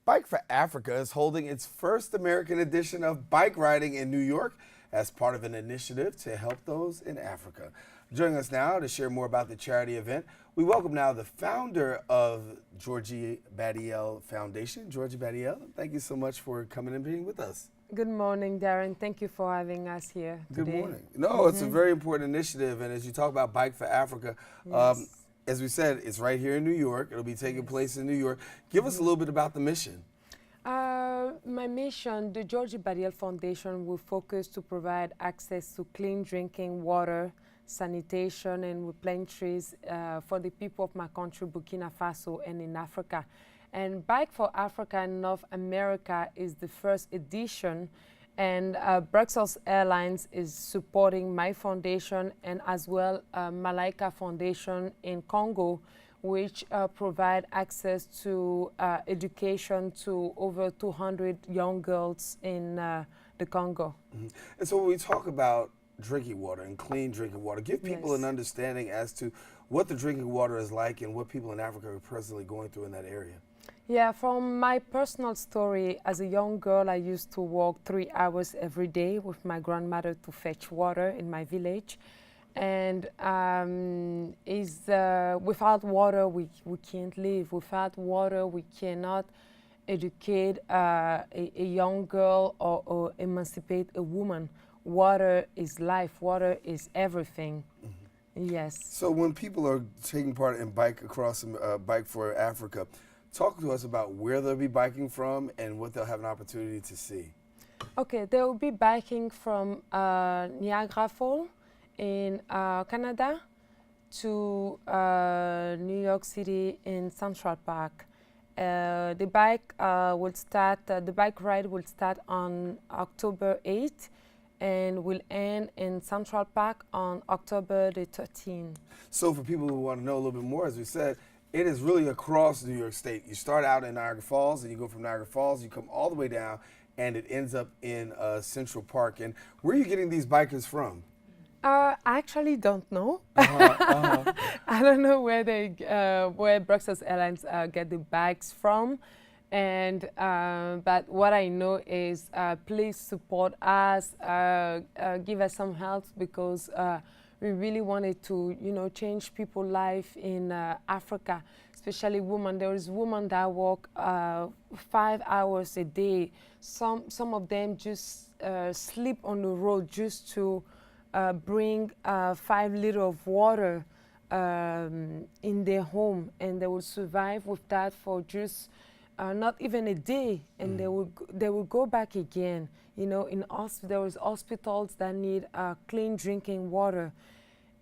Bike for Africa is holding its first American edition of bike riding in New York as part of an initiative to help those in Africa. Joining us now to share more about the charity event, we welcome now the founder of Georgie Badiel Foundation, Georgie Badiel. Thank you so much for coming and being with us. Good morning, Darren. Thank you for having us here today. Good morning. No, it's a very important initiative, and as you talk about Bike for Africa, as we said, it's right here in New York. It'll be taking place in New York. Give us a little bit about the mission. My mission, the Georgie Badiel Foundation, will focus to provide access to clean drinking water, sanitation, and we plant trees for the people of my country, Burkina Faso, and in Africa. And Bike for Africa in North America is the first edition, and Brussels Airlines is supporting my foundation and as well Malaika Foundation in Congo, which provide access to education to over 200 young girls in the Congo. And so when we talk about drinking water and clean drinking water, give people an understanding as to what the drinking water is like and what people in Africa are presently going through in that area. Yeah, from my personal story, as a young girl, I used to walk 3 hours every day with my grandmother to fetch water in my village. And without water, we can't live. Without water, we cannot educate a young girl or emancipate a woman. Water is life. Water is everything. Yes. So when people are taking part in Bike for Africa, talk to us about where they'll be biking from and what they'll have an opportunity to see. Okay, they will be biking from Niagara Falls in Canada to New York City in Central Park. The bike ride will start on October 8th and will end in Central Park on October the 13th. So for people who want to know a little bit more, as we said, it is really across New York State. You start out in Niagara Falls, and you go from Niagara Falls, you come all the way down, and it ends up in Central Park. And where are you getting these bikers from? I actually don't know. I don't know where Brussels Airlines get the bikes from. And but what I know is please support us, give us some help, because we really wanted to, change people's life in Africa, especially women. There is women that walk 5 hours a day. Some of them just sleep on the road just to bring 5 liters of water in their home, and they will survive with that for just not even a day, and they will go back again. There is hospitals that need clean drinking water,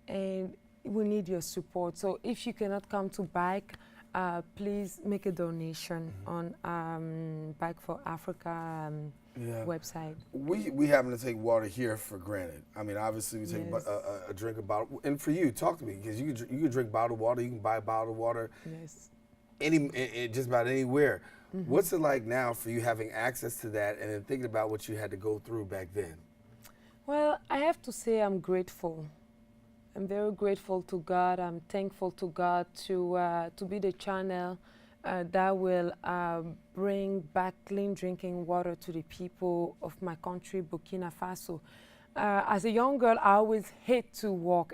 and we need your support. So if you cannot come to Bike, please make a donation on Bike for Africa website. We happen to take water here for granted. I mean, obviously we take a drink of bottled. And for you, talk to me, because you can drink bottled water. You can buy bottled water. Yes. Just about anywhere. What's it like now for you having access to that, and then thinking about what you had to go through back then? Well, I have to say I'm grateful. I'm very grateful to God. I'm thankful to God to be the channel that will bring back clean drinking water to the people of my country, Burkina Faso. As a young girl, I always hate to walk,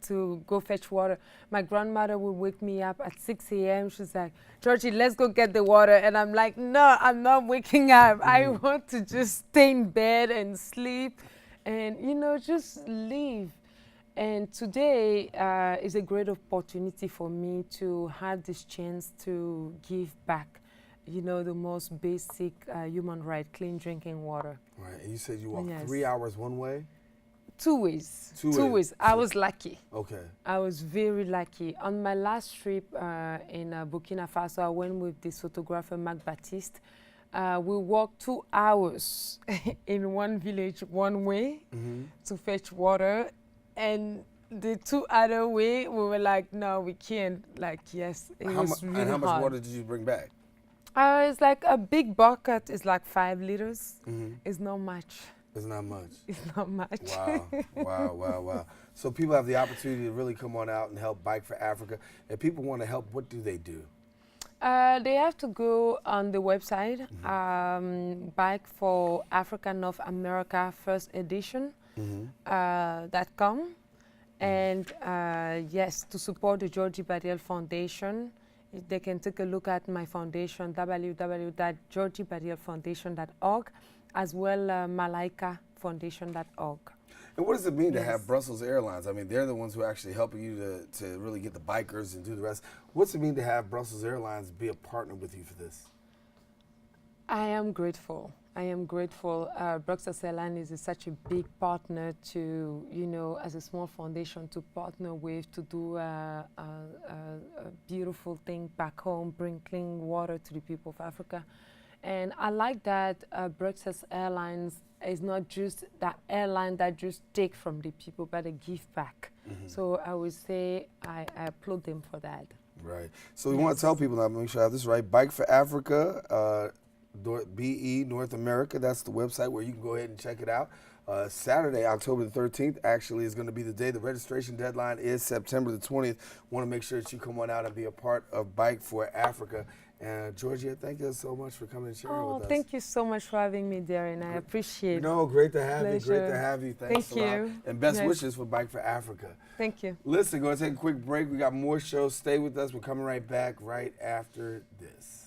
to go fetch water. My grandmother would wake me up at 6 a.m. She's like, Georgie, let's go get the water. And I'm like, no, I'm not waking up. I want to just stay in bed and sleep and, just live. And today is a great opportunity for me to have this chance to give back, the most basic human right, clean drinking water. Right, and you said you walked 3 hours one way? 2 ways. Two ways. I was lucky. Okay. I was very lucky. On my last trip in Burkina Faso, I went with this photographer, Marc Baptiste. We walked 2 hours in one village one way to fetch water. And the 2 other way, we were like, no, we can't. Yes, it was really hard. And how much water did you bring back? It's like a big bucket. It's like 5 liters. It's not much. It's not much. It's not much. Wow. So people have the opportunity to really come on out and help Bike for Africa. If people want to help, what do they do? They have to go on the website, Bike for Africa North America First Edition .com. And yes, to support the Georgie Badiel Foundation, they can take a look at my foundation, www.georgiebadielfoundation.org, as well malaikafoundation.org. And what does it mean to have Brussels Airlines? I mean, they're the ones who are actually helping you to really get the bikers and do the rest. What's it mean to have Brussels Airlines be a partner with you for this? I am grateful. I am grateful. Brussels Airlines is such a big partner to, you know, as a small foundation to partner with to do a beautiful thing back home, bring clean water to the people of Africa. And I like that Brussels Airlines is not just that airline that just take from the people, but they give back. So I would say I applaud them for that. Right. So we want to tell people now, make sure I have this right, Bike for Africa, BE North America, that's the website where you can go ahead and check it out. Saturday, October the 13th, actually is going to be the day. The registration deadline is September the 20th. Want to make sure that you come on out and be a part of Bike for Africa. And Georgia, thank you so much for coming and sharing with us. Thank you so much for having me, Darren. I appreciate it. No, great to have you. Pleasure. Great to have you. Thanks a lot. And best wishes for Bike for Africa. Thank you. Listen, going to take a quick break. We got more shows. Stay with us. We're coming right back right after this.